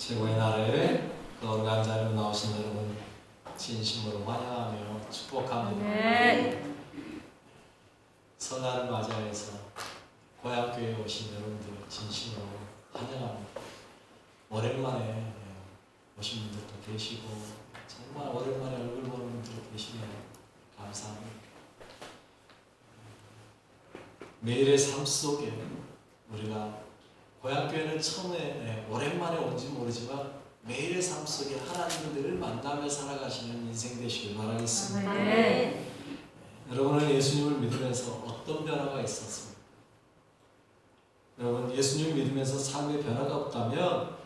최고의 나라에 거룩한 자리로 나오신 여러분 진심으로 환영하며 축복합니다. 설날을 맞이해서 고향교회에 오신 여러분들 진심으로 환영합니다. 오랜만에 오신 분들도 계시고 정말 오랜만에 얼굴 보는 분들도 계시네요. 감사합니다. 매일의 삶 속에 우리가 고향교회는 처음에 오랜만에 온지 모르지만 매일의 삶 속에 하나님을 만나며 살아가시는 인생 되시길 바라겠습니다. 여러분은 예수님을 믿으면서 어떤 변화가 있었습니까? 여러분 예수님을 믿으면서 삶의 변화가 없다면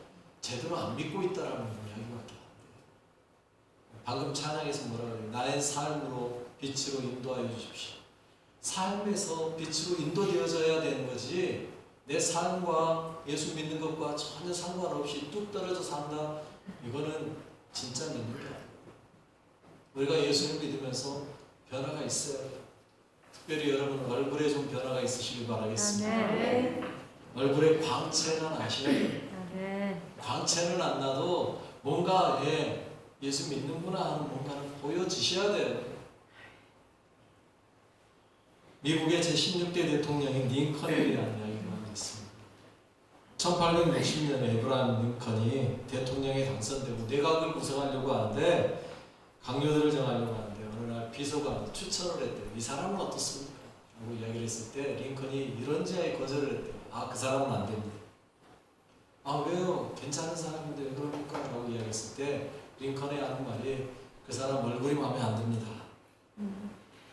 제대로 안 믿고 있다라는 이야기밖에 안 돼요. 방금 찬양에서 뭐라고 해요? 나의 삶으로 빛으로 인도하여 주십시오. 삶에서 빛으로 인도되어져야 되는 거지 내 삶과 예수 믿는 것과 전혀 상관없이 뚝 떨어져 산다. 이거는 진짜 믿는 게 아니에요. 우리가 예수를 믿으면서 변화가 있어야 돼요. 특별히 여러분 얼굴에 좀 변화가 있으시길 바라겠습니다. 얼굴에 광채가 나셔야 돼요. 광채는 안 나도 뭔가 예수 믿는구나 하는 뭔가를 보여지셔야 돼요. 미국의 제16대 대통령인 링컨에 대한 이야기가 있습니다. 1860년에 에브라함 링컨이 대통령에 당선되고 내각을 구성하려고 하는데 강요들을 정하려고 하는데 어느 날 비서관이 추천을 했대요. 이 사람은 어떻습니까? 라고 이야기를 했을 때 링컨이 이런지하에 거절을 했대요. 그 사람은 안 됩니다. 왜요? 괜찮은 사람인데 왜 그럽니까? 라고 이야기했을 때 링컨이 하는 말이 그 사람 얼굴이 마음에 안 듭니다.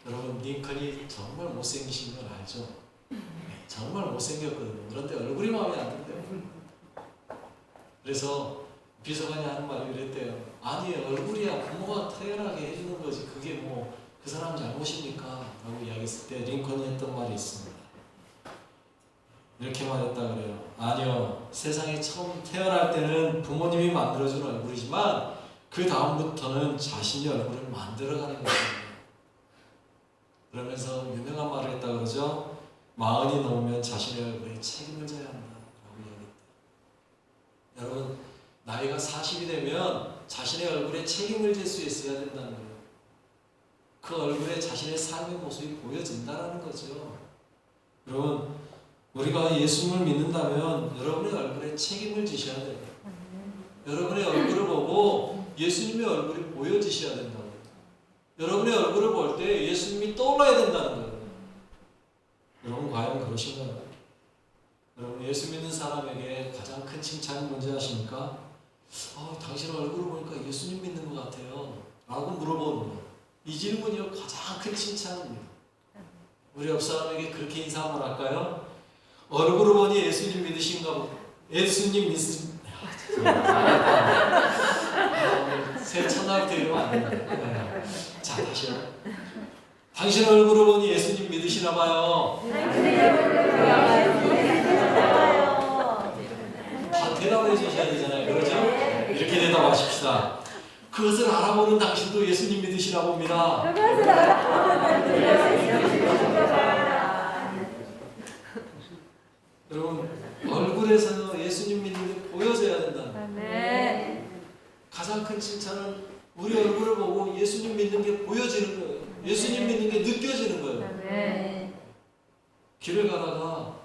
여러분 링컨이 정말 못생기신 건 알죠? 정말 못생겼거든요. 그런데 얼굴이 마음에 안 든대요. 그래서 비서관이 하는 말이 이랬대요. 아니 얼굴이야 부모가 태어나게 해주는 거지 그게 뭐 그 사람 잘못입니까? 라고 이야기했을 때 링컨이 했던 말이 있습니다. 이렇게 말했다 그래요. 아니요. 세상에 처음 태어날 때는 부모님이 만들어준 얼굴이지만 그 다음부터는 자신이 얼굴을 만들어가는 거예요. 그러면서 유명한 말을 했다 그러죠. 40이 넘으면 자신의 얼굴에 책임을 져야 한다 라고 이야기했대요. 여러분 나이가 40이 되면 자신의 얼굴에 책임을 질 수 있어야 된다는 거예요. 그 얼굴에 자신의 삶의 모습이 보여진다는 거죠. 여러분 우리가 예수님을 믿는다면 여러분의 얼굴에 책임을 지셔야 돼요. 여러분의 얼굴을 보고 예수님의 얼굴이 보여지셔야 된다고. 여러분의 얼굴을 볼 때 예수님이 떠올라야 된다는 거예요. 여러분 과연 그러신가요? 여러분 예수 믿는 사람에게 가장 큰 칭찬이 뭔지 아십니까? 당신 얼굴을 보니까 예수님 믿는 것 같아요 라고 물어보는 거. 이 질문이요 가장 큰 칭찬입니다. 우리 옆 사람에게 그렇게 인사 한번 할까요? 얼굴을 보니 예수님 믿으신가 보다. 예수님 믿으신가 새 천하부터 이러면 안 된다. 자 다시요. 당신 얼굴을 보니 예수님 믿으시나 봐요. 다 대답해 주셔야 되잖아요. 그렇죠? 이렇게 대답하십시다. 그것을 알아보는 당신도 예수님 믿으시나 봅니다. 여러분 얼굴에서 예수님 믿는 게 보여져야 된다는 거예요. 가장 큰 칭찬은 우리 얼굴을 보고 예수님 믿는 게 보여지는 거예요. 예수님 믿는 게 느껴지는 거예요. 길을 가다가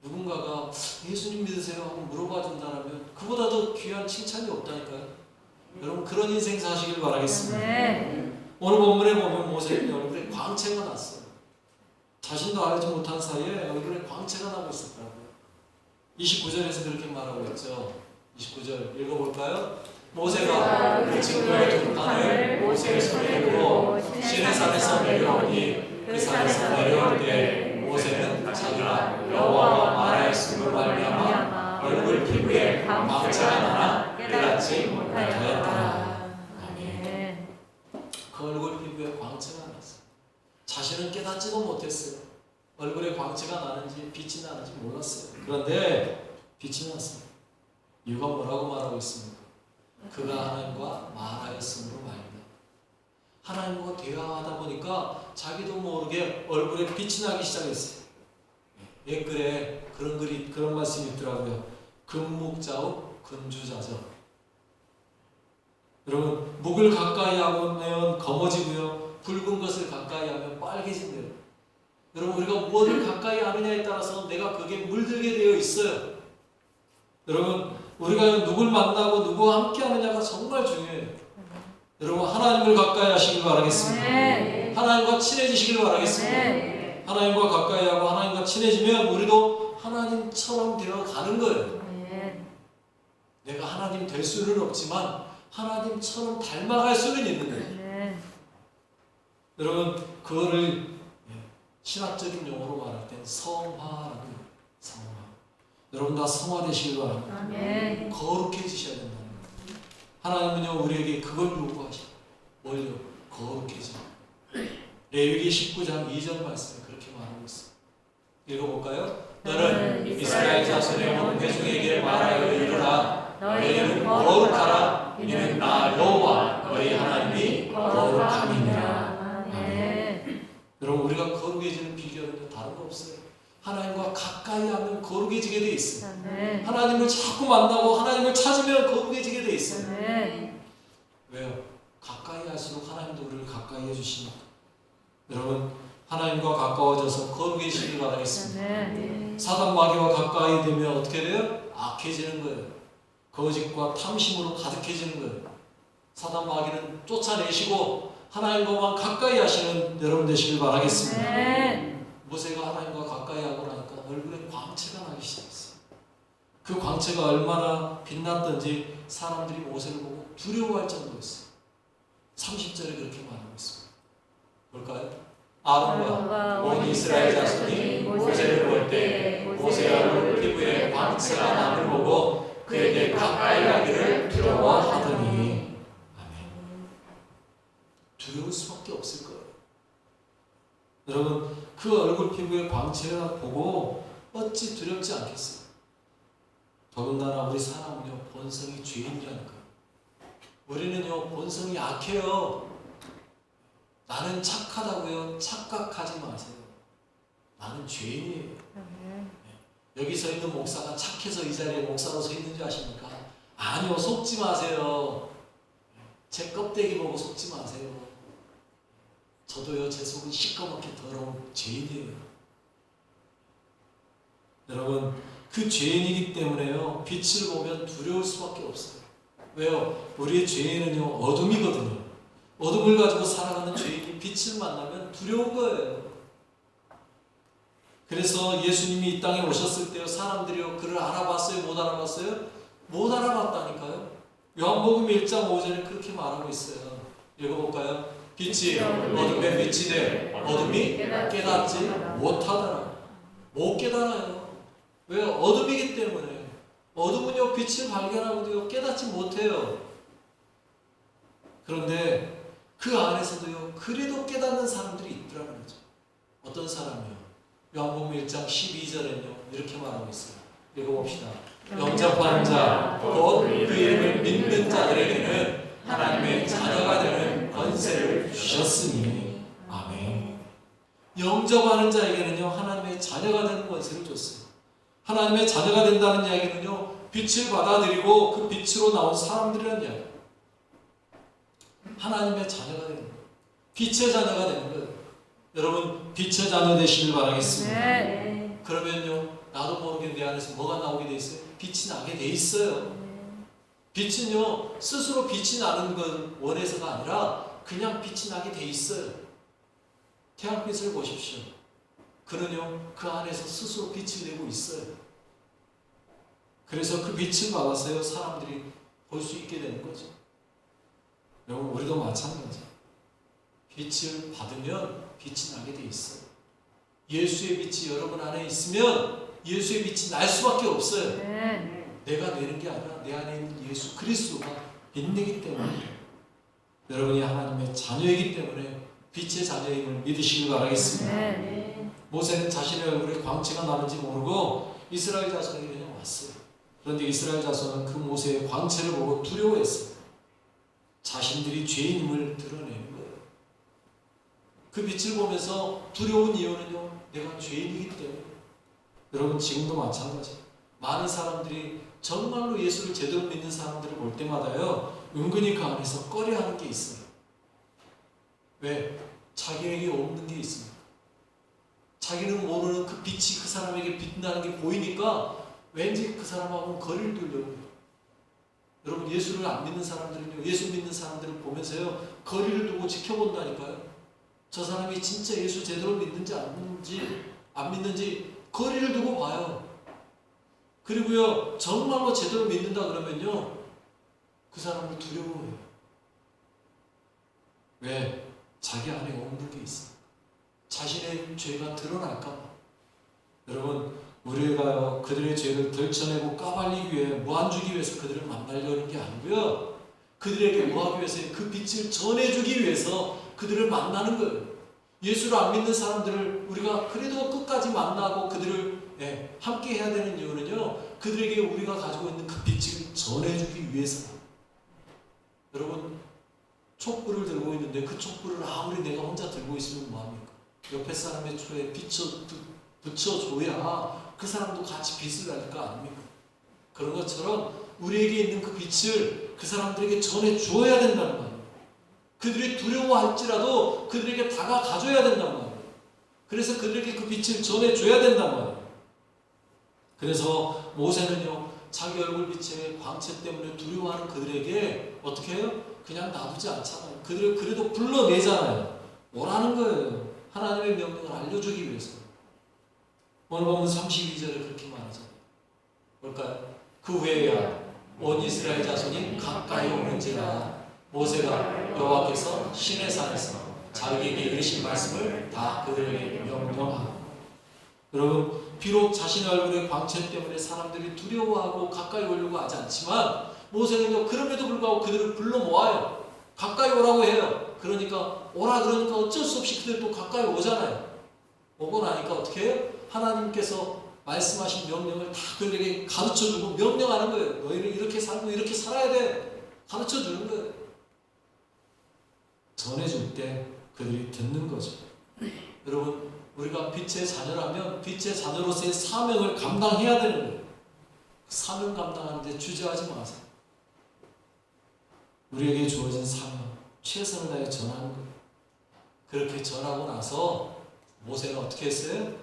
누군가가 예수님 믿으세요 하고 물어봐 준다면 그보다 더 귀한 칭찬이 없다니까요. 여러분 그런 인생 사시길 바라겠습니다. 오늘 본문에 보면 모세의 얼굴에 광채가 났어요. 자신도 알지 못한 사이에 얼굴에 광채가 나고 있었다고요. 29절에서 그렇게 말하고 있죠. 29절 읽어볼까요? 모세가 그 증거의 동탄을 모세의 손에 들고 시내산에서 내려오니 그 산에서 내려올 때 모세는 자기가 여호와와 말하였음을 말미암아 얼굴 피부에 광채가 나나 깨닫지 못하였다. 아멘. 그 얼굴 피부에 광채가 났어요. 자신은 깨닫지도 못했어요. 얼굴에 광채가 나는지 빛이 나는지 몰랐어요. 그런데 빛이 났어요. 이유가 뭐라고 말하고 있습니까? 그가 하나님과 말하였으므로 말입니다. 하나님과 대화하다 보니까 자기도 모르게 얼굴에 빛이 나기 시작했어요. 옛글에 그런 말씀이 있더라고요. 그 금묵자의 근주자죠. 여러분, 묵을 가까이 하면 검어지고요, 붉은 것을 가까이 하면 빨개진대요. 여러분, 우리가 무엇을 가까이 하느냐에 따라서 내가 그게 물들게 되어 있어요. 여러분, 우리가 누굴 만나고 누구와 함께 하느냐가 정말 중요해요. 여러분, 하나님을 가까이 하시길 바라겠습니다. 하나님과 친해지시길 바라겠습니다. 하나님과 가까이 하고 하나님과 친해지면 우리도 하나님처럼 되어 가는 거예요. 내가 하나님 될 수는 없지만 하나님처럼 닮아갈 수는 있는 거예요. 여러분, 그거를 신학적인 용어로 말할 땐 성화라고 해요. 성화. 여러분 다 성화되시길 바랍니다. 거룩해지셔야 된다는 거예요. 하나님은요, 우리에게 그걸 요구하셔요. 뭘요? 거룩해지라. 레위기 19장 2절 말씀에 그렇게 말하고 있어요. 읽어볼까요? 너는 이스라엘 자손의 온 회중에게 말하여 이르라. 너희는 거룩하라. 이는 나 여호와 너희 하나님이 거룩함이니라. 여러분, 우리가 거룩해지는 비결은 다른 거 없어요. 하나님과 가까이 하면 거룩해지게 돼 있어요. 하나님을 자꾸 만나고 하나님을 찾으면 거룩해지게 돼 있어요. 왜요? 가까이 할수록 하나님도 우리를 가까이 해주시니까. 여러분, 하나님과 가까워져서 거룩해지길 바라겠습니다. 사단 마귀와 가까이 되면 어떻게 돼요? 악해지는 거예요. 거짓과 탐심으로 가득해지는 거예요. 사단 마귀는 쫓아내시고 하나님과만 가까이 하시는 여러분 되시길 바라겠습니다. 모세가 하나님과 가까이 하고 나니까 얼굴에 광채가 나기 시작했어요. 그 광채가 얼마나 빛났던지 사람들이 모세를 보고 두려워할 정도였어요. 30절에 그렇게 말하고 있습니다. 볼까요? 아론과 온 이스라엘 자손이 모세를 볼 때 모세의 얼굴 피부에 광채가 남을 보고 그에게 가까이 가기를 두려워하더니. 아멘. 두려울 수밖에 없을 거예요. 여러분, 그 얼굴 피부에 광채를 보고 어찌 두렵지 않겠어요? 더군다나 우리 사람은요, 본성이 죄인이라니까요. 우리는요, 본성이 약해요. 나는 착하다고요? 착각하지 마세요. 나는 죄인이에요. 여기 서 있는 목사가 착해서 이 자리에 목사로 서 있는 줄 아십니까? 아니요, 속지 마세요. 제 껍데기 보고 속지 마세요. 저도요, 제 속은 시꺼멓게 더러운 죄인이에요. 여러분, 그 죄인이기 때문에요, 빛을 보면 두려울 수밖에 없어요. 왜요? 우리의 죄인은요, 어둠이거든요. 어둠을 가지고 살아가는 죄인이 빛을 만나면 두려운 거예요. 그래서 예수님이 이 땅에 오셨을 때요, 사람들이요, 그를 알아봤어요? 못 알아봤어요? 못 알아봤다니까요. 요한복음 1장 5절에 그렇게 말하고 있어요. 읽어볼까요? 빛이 어둠에 빛이 돼 어둠이 깨닫지 못하더라. 못 깨달아요. 왜요? 어둠이기 때문에. 어둠은요, 빛을 발견하고도요, 깨닫지 못해요. 그런데 그 안에서도요, 그래도 깨닫는 사람들이 있더라는 거죠. 어떤 사람이요? 요한복음 1장 12절에는요, 이렇게 말하고 있어요. 읽어봅시다. 영접하는 자, 곧 그 이름을 믿는 자들에게는 하나님의 자녀가 되는 권세를 주셨으니. 아멘. 영접하는 자에게는요, 하나님의 자녀가 되는 권세를 줬어요. 하나님의 자녀가 된다는 이야기는요, 빛을 받아들이고 그 빛으로 나온 사람들이라는 이야기. 하나님의 자녀가 되는 거예요. 빛의 자녀가 되는 거예요. 여러분, 빛의 자녀 되시길 바라겠습니다. 그러면요, 나도 모르게 내 안에서 뭐가 나오게 돼 있어요? 빛이 나게 돼 있어요. 빛은요, 스스로 빛이 나는 건 원해서가 아니라 그냥 빛이 나게 돼 있어요. 태양빛을 보십시오. 그는요, 그 안에서 스스로 빛을 내고 있어요. 그래서 그 빛을 받아서요, 사람들이 볼 수 있게 되는 거죠. 여러분, 우리도 마찬가지. 빛을 받으면 빛이 나게 돼 있어요. 예수의 빛이 여러분 안에 있으면 예수의 빛이 날 수밖에 없어요. 내가 내는 게 아니라 내 안에 있는 예수 그리스도가 빛내기 때문에. 여러분이 하나님의 자녀이기 때문에 빛의 자녀임을 믿으시길 바라겠습니다. 모세는 자신의 얼굴에 광채가 나는지 모르고 이스라엘 자손에게 그냥 왔어요. 그런데 이스라엘 자손은 그 모세의 광채를 보고 두려워했어요. 자신들이 죄인임을 드러내는 거예요. 그 빛을 보면서 두려운 이유는요, 내가 죄인이기 때문에. 여러분, 지금도 마찬가지. 많은 사람들이 정말로 예수를 제대로 믿는 사람들을 볼 때마다요, 은근히 그 안에서 꺼려하는 게 있어요. 왜? 자기에게 없는 게 있습니다. 자기는 모르는 그 빛이 그 사람에게 빛나는 게 보이니까 왠지 그 사람하고는 거리를 두려고 해요. 여러분, 예수를 안 믿는 사람들은요, 예수 믿는 사람들을 보면서요, 거리를 두고 지켜본다니까요. 저 사람이 진짜 예수 제대로 믿는지 안 믿는지 거리를 두고 봐요. 그리고요, 정말로 제대로 믿는다 그러면요, 그 사람을 두려워해요. 왜? 자기 안에 없는 게 있어요. 자신의 죄가 드러날까봐. 여러분, 우리가 그들의 죄를 덜쳐내고 까발리기 위해, 무한주기 위해서 그들을 만나려는 게 아니고요, 그들에게 뭐하기 위해서, 그 빛을 전해주기 위해서 그들을 만나는 거예요. 예수를 안 믿는 사람들을 우리가 그래도 끝까지 만나고 그들을 함께 해야 되는 이유는요, 그들에게 우리가 가지고 있는 그 빛을 전해주기 위해서다. 여러분, 촛불을 들고 있는데 그 촛불을 아무리 내가 혼자 들고 있으면 뭐합니까? 옆에 사람의 초에 붙여줘야 그 사람도 같이 빛을 낼 거 아닙니까? 그런 것처럼 우리에게 있는 그 빛을 그 사람들에게 전해줘야 된다는 말이에요. 그들이 두려워할지라도 그들에게 다가가줘야 된단 말이에요. 그래서 그들에게 그 빛을 전해줘야 된단 말이에요. 그래서 모세는요, 자기 얼굴 빛의 광채 때문에 두려워하는 그들에게 어떻게 해요? 그냥 놔두지 않잖아요. 그들을 그래도 불러내잖아요. 오라는 거예요. 하나님의 명령을 알려주기 위해서. 오늘 보면 32절에 그렇게 말하잖아요. 뭘까요? 그 후에야 온 이스라엘 자손이 가까이 오는지라 모세가 여호와께서 시내산에서 자기에게 이르신 말씀을 다 그들에게 명령하고. 여러분, 비록 자신의 얼굴의 광채 때문에 사람들이 두려워하고 가까이 오려고 하지 않지만 모세는요, 그럼에도 불구하고 그들을 불러 모아요. 가까이 오라고 해요. 그러니까 오라 그러니까 어쩔 수 없이 그들도 가까이 오잖아요. 오고 나니까 어떻게 해요? 하나님께서 말씀하신 명령을 다 그들에게 가르쳐주고 명령하는 거예요. 너희는 이렇게 살고 이렇게 살아야 돼. 가르쳐주는 거예요. 전해줄 때 그들이 듣는 거죠. 여러분, 우리가 빛의 자녀라면 빛의 자녀로서의 사명을 감당해야 되는 거예요. 사명 감당하는데 주저하지 마세요. 우리에게 주어진 사명, 최선을 다해 전하는 거예요. 그렇게 전하고 나서 모세는 어떻게 했어요?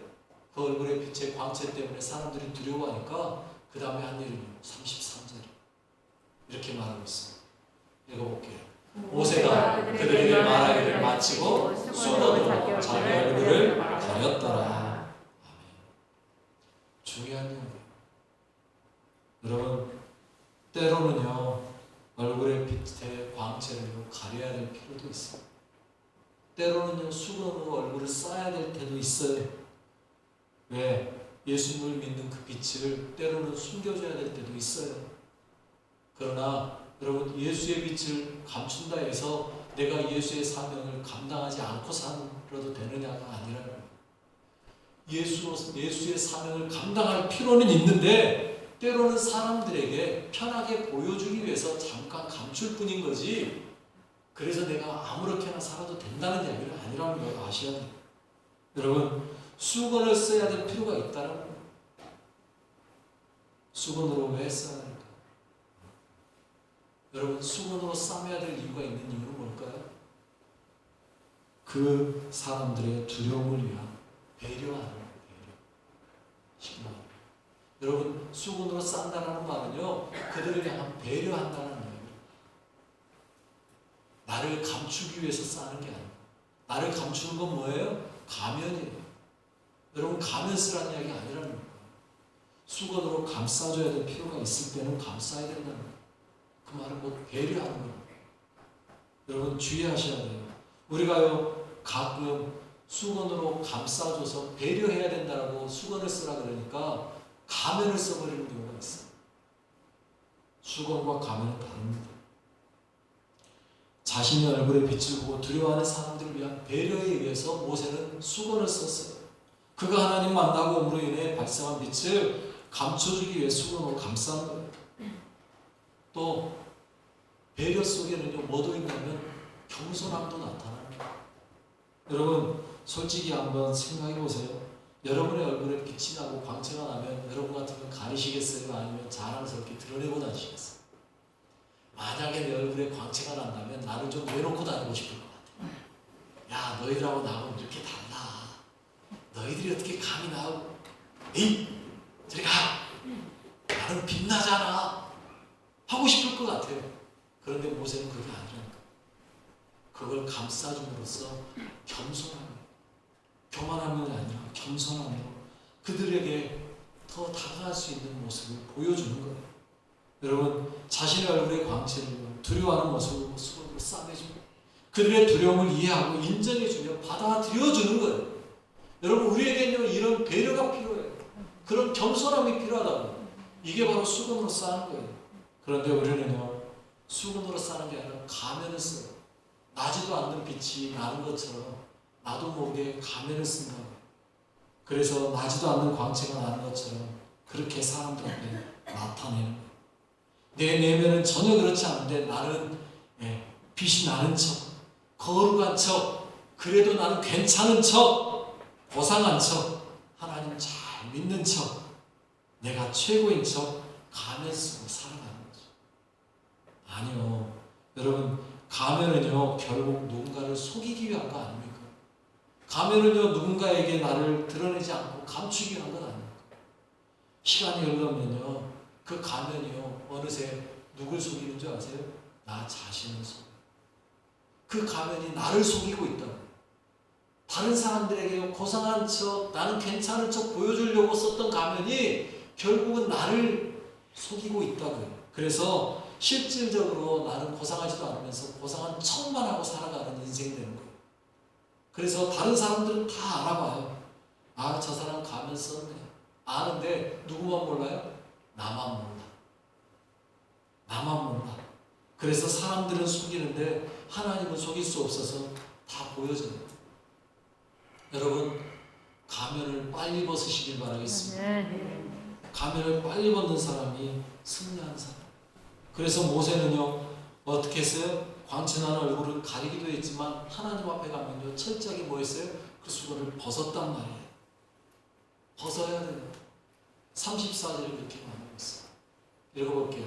그 얼굴의 빛의 광채 때문에 사람들이 두려워하니까 그 다음에 한 일은요, 33절에 이렇게 말하고 있습니다. 읽어볼게요. 모세가 그들에게 말하기를 마치고 수건으로 자기 얼굴을 가렸더라. 중요한 얘기예요. 여러분, 때로는요, 얼굴의 빛의 광채를 가려야 될 필요도 있어요. 때로는요, 수건으로 얼굴을 쌓아야 될 때도 있어요. 왜? 예수님을 믿는 그 빛을 때로는 숨겨줘야 될 때도 있어요. 그러나 여러분, 예수의 빛을 감춘다 해서 내가 예수의 사명을 감당하지 않고 살아도 되느냐가 아니라는 거예요. 예수의 사명을 감당할 필요는 있는데 때로는 사람들에게 편하게 보여주기 위해서 잠깐 감출 뿐인 거지, 그래서 내가 아무렇게나 살아도 된다는 얘기는 아니라는 걸 아셔야 돼요. 여러분, 수건을 써야 될 필요가 있다는 거예요. 수건으로 왜 써야 할까? 여러분, 수건으로 싸매야 될 이유가 있는 이유는 뭘까요? 그 사람들의 두려움을 위한 배려하는 배려. 여러분, 수건으로 싼다는 말은요, 그들을 향한 배려한다는 말이에요. 나를 감추기 위해서 싸는 게 아니에요. 나를 감추는 건 뭐예요? 가면이에요. 여러분, 가면 쓰라는 이야기가 아니라는 거예요. 수건으로 감싸줘야 될 필요가 있을 때는 감싸야 된다는 거예요. 그 말은 뭐 배려하는 거예요. 여러분, 주의하셔야 돼요. 우리가요, 가끔 수건으로 감싸줘서 배려해야 된다라고 수건을 쓰라 그러니까 가면을 써버리는 경우가 있어요. 수건과 가면은 다릅니다. 자신의 얼굴에 빛을 보고 두려워하는 사람들을 위한 배려에 의해서 모세는 수건을 썼어요. 그가 하나님 만나고 옴으로 인해 발생한 빛을 감춰주기 위해 수건으로 감싸는 거예요. 또 배려 속에는요, 뭐도 있냐면 겸손함도 나타나는 거예요. 여러분, 솔직히 한번 생각해 보세요. 여러분의 얼굴에 빛이 나고 광채가 나면 여러분 같으면 가리시겠어요? 아니면 자랑스럽게 드러내고 다니시겠어요? 만약에 내 얼굴에 광채가 난다면 나를 좀 내놓고 다니고 싶을 것 같아요. 야, 너희들하고 나하고 이렇게 달라. 너희들이 어떻게 감히 나하고, 에이! 저리 가! 나는 빛나잖아. 하고 싶을 것 같아요. 그런데 모세는 그게 아니라니까. 그걸 감싸줌으로써 겸손함, 교만함이 아니라 겸손함으로 그들에게 더 다가갈 수 있는 모습을 보여주는 거예요. 여러분, 자신의 얼굴의 광채를 두려워하는 모습으로 수건으로 싸매주고 그들의 두려움을 이해하고 인정해주며 받아들여주는 거예요. 여러분, 우리에게는요 이런 배려가 필요해요. 그런 겸손함이 필요하다고. 이게 바로 수건으로 싸는 거예요. 그런데 우리는요 수건으로 싸는 게 아니라 가면을 써요. 나지도 않는 빛이 나는 것처럼 나도 모르게 가면을 쓴다. 그래서 나지도 않는 광채가 나는 것처럼 그렇게 사람들 앞에 나타내는 거예요. 내 내면은 전혀 그렇지 않은데 나는 빛이 나는 척, 거룩한 척, 그래도 나는 괜찮은 척, 고상한 척, 하나님 잘 믿는 척, 내가 최고인 척 가면 쓰고 살아가는 거죠. 아니요. 여러분, 가면은요 결국 누군가를 속이기 위한 거 아닙니까? 가면은요 누군가에게 나를 드러내지 않고 감추기 위한 건 아닙니까? 시간이 흘러면요 그 가면이요 어느새 누굴 속이는 줄 아세요? 나 자신을 속여요. 그 가면이 나를 속이고 있다고. 다른 사람들에게 고상한 척, 나는 괜찮은 척 보여주려고 썼던 가면이 결국은 나를 속이고 있다고요. 그래서 실질적으로 나는 고상하지도 않으면서 고상한 척만 하고 살아가는 인생이 되는 거예요. 그래서 다른 사람들은 다 알아봐요. 아, 저 사람 가면 썼네. 아는데 누구만 몰라요? 나만 몰라. 나만 몰라. 그래서 사람들은 속이는데 하나님은 속일 수 없어서 다 보여져요. 여러분, 가면을 빨리 벗으시길 바라겠습니다. 가면을 빨리 벗는 사람이 승리하는 사람. 그래서 모세는요 어떻게 했어요? 광채나는 얼굴을 가리기도 했지만 하나님 앞에 가면요 철저하게 뭐 했어요? 그 수건을 벗었단 말이에요. 벗어야 돼요. 34절을 이렇게 말하고 있어요. 읽어볼게요.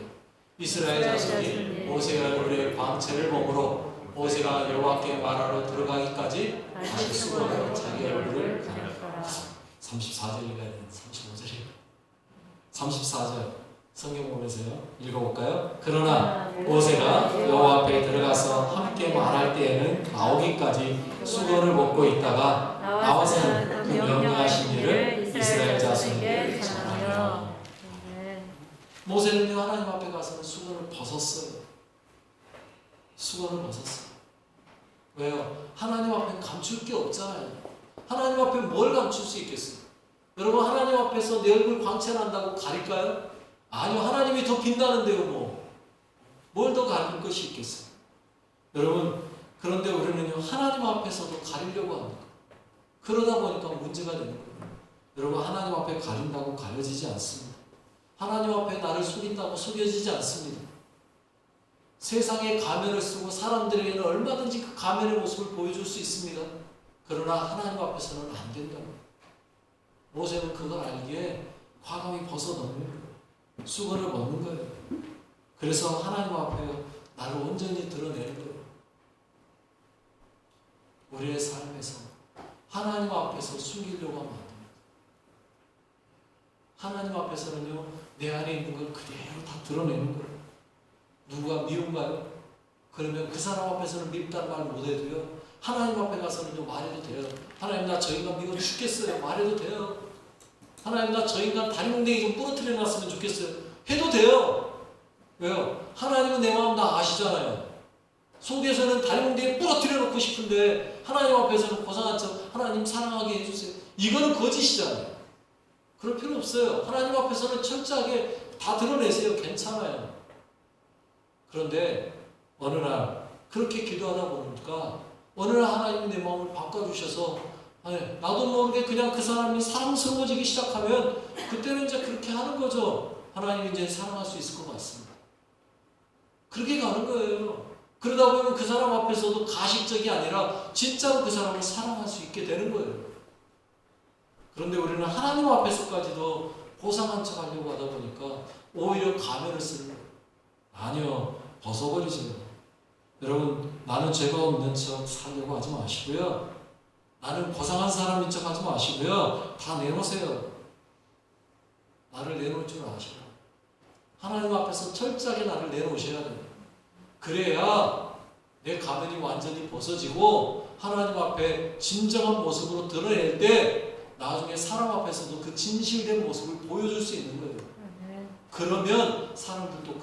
이스라엘 자손이 모세의 얼굴에 광채를 머물어 모세가 여호와께 말하러 들어가기까지 다시 수건으로 자기 얼굴을 가렸다. 34절 읽어야 되는 35절이에요. 34절 성경 보면서요 읽어볼까요? 그러나 모세가 여호와 앞에 들어가서 함께 말할 때에는 나오기까지 수건을 벗고 있다가 나와서는 그 명령하신 일을 이스라엘 자손에게 전하여. 모세는요 하나님 앞에 가서는 수건을 벗었어요. 수건을 벗었어요. 왜요? 하나님 앞에 감출 게 없잖아요. 하나님 앞에 뭘 감출 수 있겠어요? 여러분, 하나님 앞에서 내 얼굴 광채 난다고 가릴까요? 아니요. 하나님이 더 빛나는데요. 뭘 더 가릴 것이 있겠어요? 여러분, 그런데 우리는요 하나님 앞에서도 가리려고 합니다. 그러다 보니까 문제가 되는 거예요. 여러분, 하나님 앞에 가린다고 가려지지 않습니다. 하나님 앞에 나를 속인다고 속여지지 않습니다. 세상에 가면을 쓰고 사람들에게는 얼마든지 그 가면의 모습을 보여줄 수 있습니다. 그러나 하나님 앞에서는 안 된다고. 모세는 그걸 알기에 과감히 벗어놓는 거예요. 수건을 벗는 거예요. 그래서 하나님 앞에 나를 온전히 드러내는 거예요. 우리의 삶에서 하나님 앞에서 숨기려고 하면 안 됩니다. 하나님 앞에서는요 내 안에 있는 걸 그대로 다 드러내는 거예요. 누가 미운가요? 그러면 그 사람 앞에서는 밉다는 말 못해도요 하나님 앞에 가서는요 말해도 돼요. 하나님, 나 저 인간 미워 죽겠어요. 말해도 돼요. 하나님, 나 저 인간 다리뭉댕이 좀 부러뜨려 놨으면 좋겠어요. 해도 돼요. 왜요? 하나님은 내 마음 다 아시잖아요. 속에서는 다리뭉댕이 부러뜨려 놓고 싶은데 하나님 앞에서는 고상한 척 하나님 사랑하게 해주세요. 이거는 거짓이잖아요. 그럴 필요 없어요. 하나님 앞에서는 철저하게 다 드러내세요. 괜찮아요. 그런데 어느 날 그렇게 기도하다 보니까 어느 날 하나님이 내 마음을 바꿔주셔서 나도 모르게 그냥 그 사람이 사랑스러워지기 시작하면 그때는 이제 그렇게 하는 거죠. 하나님이 이제 사랑할 수 있을 것 같습니다. 그렇게 가는 거예요. 그러다 보면 그 사람 앞에서도 가식적이 아니라 진짜로 그 사람을 사랑할 수 있게 되는 거예요. 그런데 우리는 하나님 앞에서까지도 고상한 척 하려고 하다 보니까 오히려 가면을 쓰는 거예요. 아니요, 벗어버리세요. 여러분, 나는 죄가 없는 척 살려고 하지 마시고요. 나는 고상한 사람인 척 하지 마시고요. 다 내놓으세요. 나를 내놓을 줄 아시라. 하나님 앞에서 철저하게 나를 내놓으셔야 돼요. 그래야 내 가면이 완전히 벗어지고 하나님 앞에 진정한 모습으로 드러낼 때 나중에 사람 앞에서도 그 진실된 모습을 보여줄 수 있는 거예요. 그러면 사람들도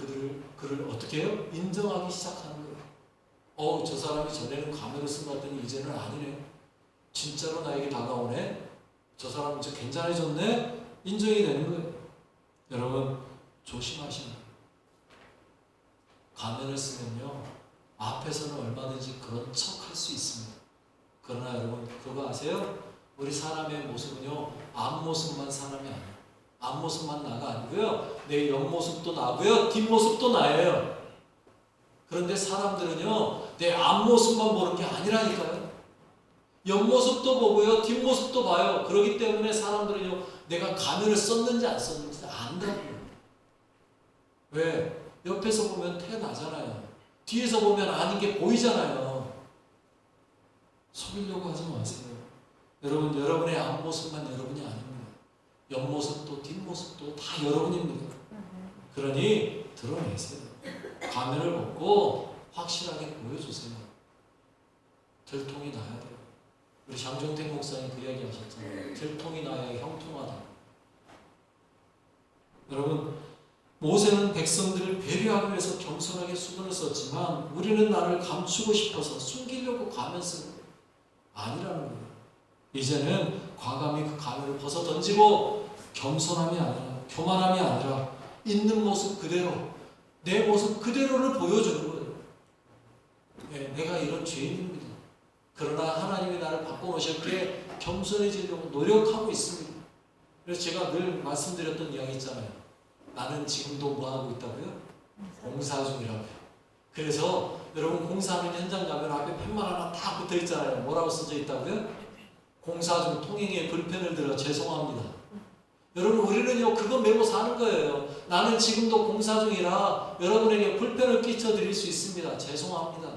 그를 어떻게 해요? 인정하기 시작하는 거예요. 저 사람이 전에는 가면을 쓴 것 같더니 이제는 아니네. 진짜로 나에게 다가오네. 저 사람 이제 괜찮아졌네. 인정이 되는 거예요. 여러분, 조심하시면 돼요. 가면을 쓰면요, 앞에서는 얼마든지 그런 척 할 수 있습니다. 그러나 여러분, 그거 아세요? 우리 사람의 모습은요, 앞모습만 사람이 아니에요. 앞모습만 나가 아니고요, 내 옆모습도 나고요, 뒷모습도 나예요. 그런데 사람들은요, 내 앞모습만 보는 게 아니라니까요. 옆모습도 보고요, 뒷모습도 봐요. 그렇기 때문에 사람들은요, 내가 가면을 썼는지 안 썼는지 안다고요. 왜? 옆에서 보면 태 나잖아요. 뒤에서 보면 아닌 게 보이잖아요. 속이려고 하지 마세요. 여러분, 여러분의 앞모습만 여러분이 아닙니다. 옆모습도 뒷모습도 다 여러분입니다. 그러니 드러내세요. 가면을 벗고 확실하게 보여주세요. 들통이 나야 돼요. 우리 장종택 목사님 그 이야기 하셨잖아요. 들통이 나야 형통하다. 여러분, 모세는 백성들을 배려하기 위해서 겸손하게 수건을 썼지만 우리는 나를 감추고 싶어서 숨기려고 가면 쓰는 거예요. 아니라는 거예요. 이제는 과감히 그 가면을 벗어 던지고 겸손함이 아니라, 교만함이 아니라 있는 모습 그대로, 내 모습 그대로를 보여주는 거예요. 네, 내가 이런 죄인입니다. 그러나 하나님이 나를 바꿔놓으셨기에 겸손해지려고 노력하고 있습니다. 그래서 제가 늘 말씀드렸던 이야기 있잖아요. 나는 지금도 뭐하고 있다고요? 공사 중이라고요. 그래서 여러분, 공사하는 현장 가면 앞에 팻말 하나 딱 붙어 있잖아요. 뭐라고 써져 있다고요? 공사 중 통행에 불편을 드려 죄송합니다. 여러분, 우리는요, 그거 메고 사는 거예요. 나는 지금도 공사 중이라 여러분에게 불편을 끼쳐 드릴 수 있습니다. 죄송합니다.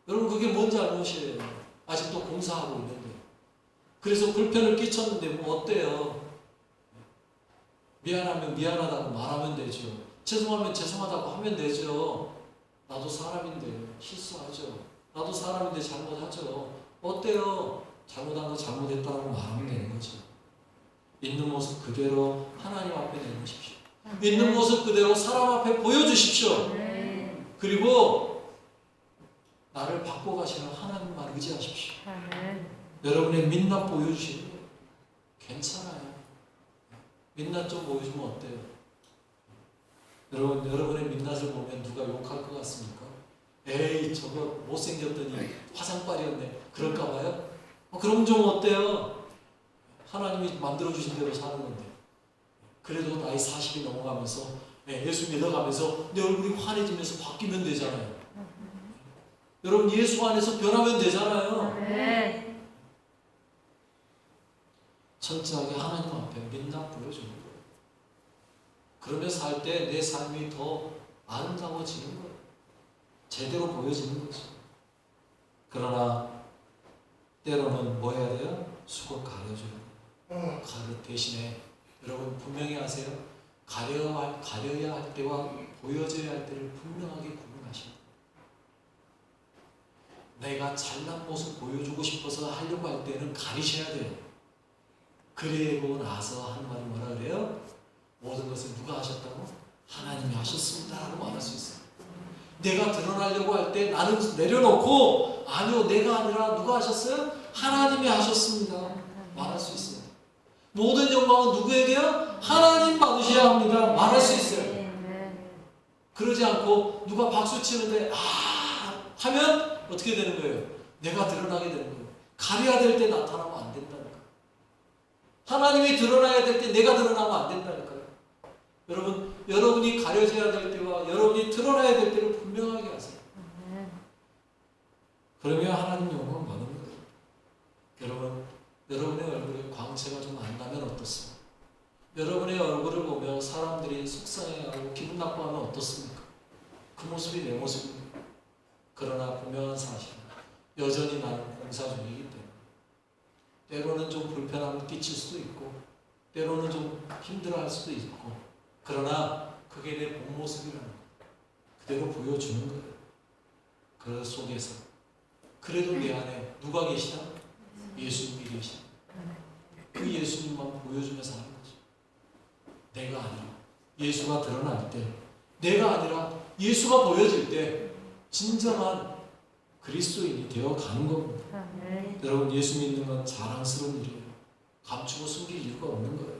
여러분, 그게 뭔 잘못이에요? 아직도 공사하고 있는데. 그래서 불편을 끼쳤는데 뭐 어때요? 미안하면 미안하다고 말하면 되죠. 죄송하면 죄송하다고 하면 되죠. 나도 사람인데 실수하죠. 나도 사람인데 잘못하죠. 어때요? 잘못한 거 잘못했다고 말하면 되는 거죠. 있는 모습 그대로 하나님 앞에 내놓으십시오. 있는 모습 그대로 사람 앞에 보여주십시오. 그리고 나를 바꿔가시는 하나님만 의지하십시오. 여러분의 민낯 보여주시는 거예요. 괜찮아요. 민낯 좀 보여주면 어때요? 여러분의 민낯을 보면 누가 욕할 것 같습니까? 에이, 저거 못생겼더니 화장빨이었네. 그럴까 봐요? 그럼 좀 어때요? 하나님이 만들어주신 대로 사는 건데. 그래도 나이 40이 넘어가면서 예수 믿어가면서 내 얼굴이 환해지면서 바뀌면 되잖아요. 여러분, 예수 안에서 변하면 되잖아요. 네. 철저하게 하나님 앞에 민낯 보여주는 거예요. 그러면서 할 때 내 삶이 더 아름다워지는 거예요. 제대로 보여지는 거죠. 그러나 때로는 뭐 해야 돼요? 수고 가려줘야 돼요. 가려 대신에 여러분 분명히 아세요? 가려야 할 때와 보여줘야 할 때를 분명하게 구분하십니다. 내가 잘난 모습 보여주고 싶어서 하려고 할 때는 가리셔야 돼요. 그리고 나서 하는 말이 뭐라 그래요? 모든 것을 누가 하셨다고? 하나님이 하셨습니다 라고 말할 수 있어요. 내가 드러나려고 할 때 나는 내려놓고 아니요, 내가 아니라 누가 하셨어요? 하나님이 하셨습니다 말할 수 있어요. 모든 영광은 누구에게요? 하나님 받으셔야 합니다 말할 수 있어요. 그러지 않고 누가 박수 치는데 하면 어떻게 되는 거예요? 내가 드러나게 되는 거예요. 가려야 될 때 나타나면 안 된다니까. 하나님이 드러나야 될 때 내가 드러나면 안 된다니까요. 여러분, 여러분이 가려져야 될 때와 여러분이 드러나야 될 때를 분명하게 하세요. 그러면 하나님 영광을 받는 거예요. 여러분, 여러분의 얼굴에 광채가 여러분의 얼굴을 보며 사람들이 속상해하고 기분 나빠하면 어떻습니까? 그 모습이 내 모습입니다. 그러나 분명한 사실, 여전히 나는 공사 중이기 때문에 때로는 좀 불편함을 끼칠 수도 있고 때로는 좀 힘들어할 수도 있고, 그러나 그게 내 본 모습이라는 거 그대로 보여주는 거예요. 그 속에서 그래도 내 안에 누가 계시다? 예수님이 계시다. 그 예수님만 보여주면서 하는 거죠. 내가 아니라 예수가 드러날 때, 내가 아니라 예수가 보여질 때 진정한 그리스도인이 되어가는 겁니다. 여러분, 예수 믿는 건 자랑스러운 일이에요. 감추고 숨길 이유가 없는 거예요.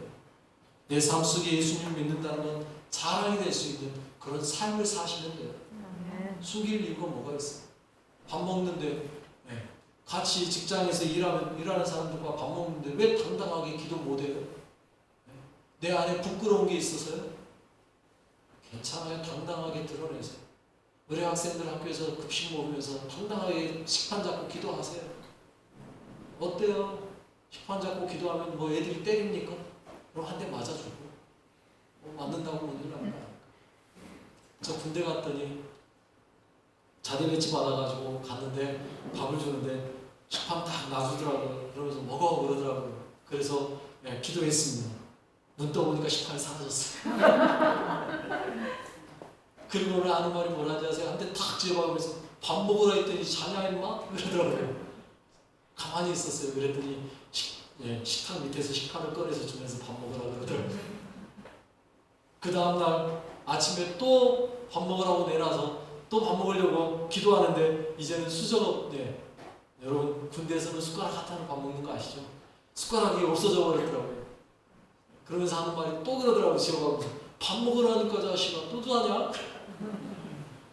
내 삶 속에 예수님 믿는다는 건 자랑이 될 수 있는 그런 삶을 사시면 돼요. 숨길 이유가 뭐가 있어요? 밥 먹는데 같이 직장에서 일하는 사람들과 밥 먹는데 왜 당당하게 기도 못해요? 내 안에 부끄러운 게 있어서요? 괜찮아요. 당당하게 드러내세요. 의뢰 학생들 학교에서 급식 먹으면서 당당하게 식판 잡고 기도하세요. 어때요? 식판 잡고 기도하면 뭐 애들이 때립니까? 그럼 한 대 맞아주고 맞는다고 못 일어난다. 저 군대 갔더니 자대 배치 받아가지고 갔는데 밥을 주는데 식판 딱 놔주더라고요. 그러면서 먹어 그러더라고요. 그래서 기도했습니다. 눈 떠보니까 식판이 사라졌어요. 그리고 오늘 하는 말이 뭐라는지 아세요? 한 대 탁 집어가면서 밥 먹으라 했더니 자냐 임마? 그러더라고요. 가만히 있었어요. 그랬더니 식탁 밑에서 식판을 꺼내서 주면서 밥 먹으라 그러더라고요. 그 다음날 아침에 또 밥 먹으라고 내놔서 또 밥 먹으려고 기도하는데 이제는 수저가 여러분, 군대에서는 숟가락 하나로 밥 먹는 거 아시죠? 숟가락이 없어져 버렸더라고요. 그러면서 하는 말이 또 그러더라고요. 지어가고 밥 먹으라니까 자식아 또 하냐?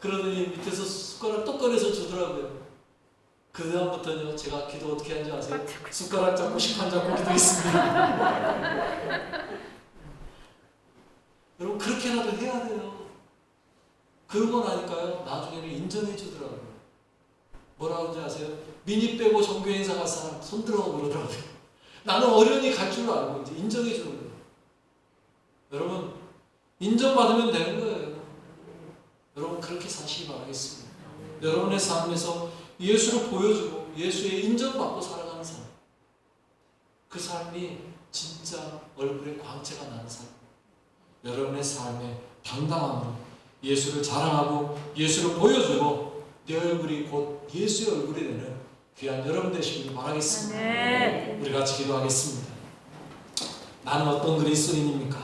그러더니 밑에서 숟가락 또 꺼내서 주더라고요. 그 다음부터는 제가 기도 어떻게 하는지 아세요? 숟가락 잡고 식판 잡고 기도했습니다. 여러분, 그렇게라도 해야 돼요. 그러고 나니까요, 나중에는 인정해 주더라고요. 뭐라 그러는지 아세요? 미니 빼고 종교 행사 갈 사람 손들어 그러더라고요. 나는 어련히 갈 줄 알고 이제 인정해 주는 거예요. 여러분, 인정받으면 되는 거예요. 여러분, 그렇게 사시기 바라겠습니다. 여러분의 삶에서 예수를 보여주고 예수의 인정받고 살아가는 삶, 그 삶이 진짜 얼굴에 광채가 나는 삶, 여러분의 삶의 당당함으로 예수를 자랑하고 예수를 보여주고 내 얼굴이 곧 예수의 얼굴이 되는 귀한 여러분 되시길 바라겠습니다. 우리 같이 기도하겠습니다. 나는 어떤 그리스도인입니까?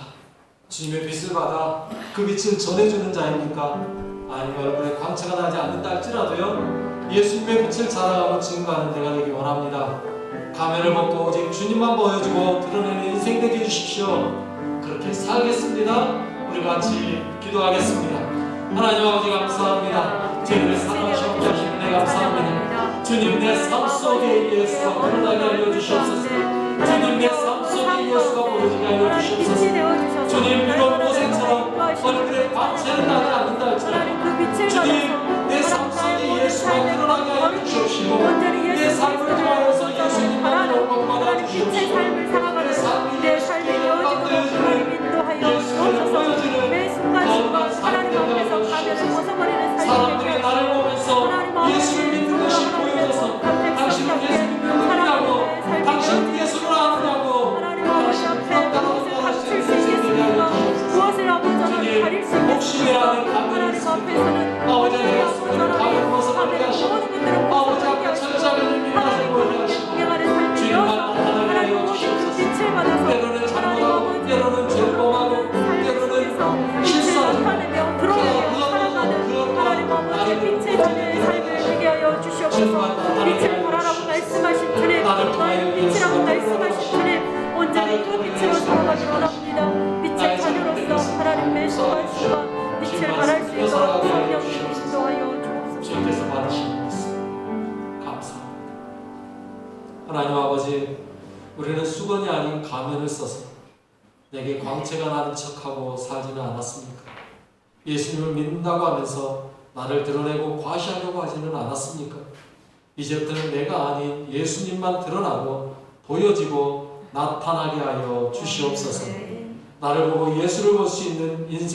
주님의 빛을 받아 그 빛을 전해주는 자입니까? 아니면 얼굴에 광채가 나지 않는다 할지라도요, 예수님의 빛을 자랑하고 증거하는 내가 되기 원합니다. 가면을 벗고 오직 주님만 보여주고 드러내는 인생 되게 해주십시오. 그렇게 살겠습니다. 우리 같이 기도하겠습니다. 하나님 아버지, 감사합니다. 저희를 사랑하시고 계신 은혜 감사합니다. 주님, 내 삶 속에 예수가 드러나게 알려주시옵소서. 주님, 내 삶 속에 예수가 보여지게 알려주시옵소서. 주님, 비록 모생처럼 얼굴에 광채는 나지 않는다 할지라도 주님, 내 삶 속에 예수가 드러나게 알려주시옵시고 내 삶을 통하여서 예수님만 영광받아 주시옵시고 내 삶이 영광되어지는 예수를 보여주는 하나님 앞에서 가면을 벗어버리는 사람들이 나를 보면서 예수를 믿는 것이 보여져서 당신은 예수 믿는 분이라고, 당신은 예수를 아느냐고 하나님 아버지 앞에 무엇을 감출 수 있겠습니까? 무엇을 아버지는 가릴 수 있겠습니까? 하나님 앞에서는 아버지, 내가 속에는 가면 벗어버리게 하시고 아버지 앞에 철저하게 민낯을 보이게 하시고 주님만 나타나게 하여 주시옵소서. 때로는 잘못하고 때로는 죄범하고 때로는 실수하고 빛의 주님의 삶을 되게 하여 주시옵소서. 빛을 보라라고 말씀하신 주님, 나의 빛이라고 말씀하신 주님, 온전히 그 빛으로 살아가길 원합니다. 빛의 자녀로서 하나님의 말씀과 빛을 발할 수 있도록 성령님 인도하여 주옵소서. 주님께서 받으시는 말씀 감사합니다. 하나님 아버지, 우리는 수건이 아닌 가면을 써서 내게 광채가 나는 척하고 살지는 않았습니까? 예수님을 믿는다고 하면서 나를 드러내고 과시하려고 하지는 않았습니까? 이제부터는 내가 아닌 예수님만 드러나고 보여지고 나타나게 하여 주시옵소서. 나를 보고 예수를 볼 수 있는 인생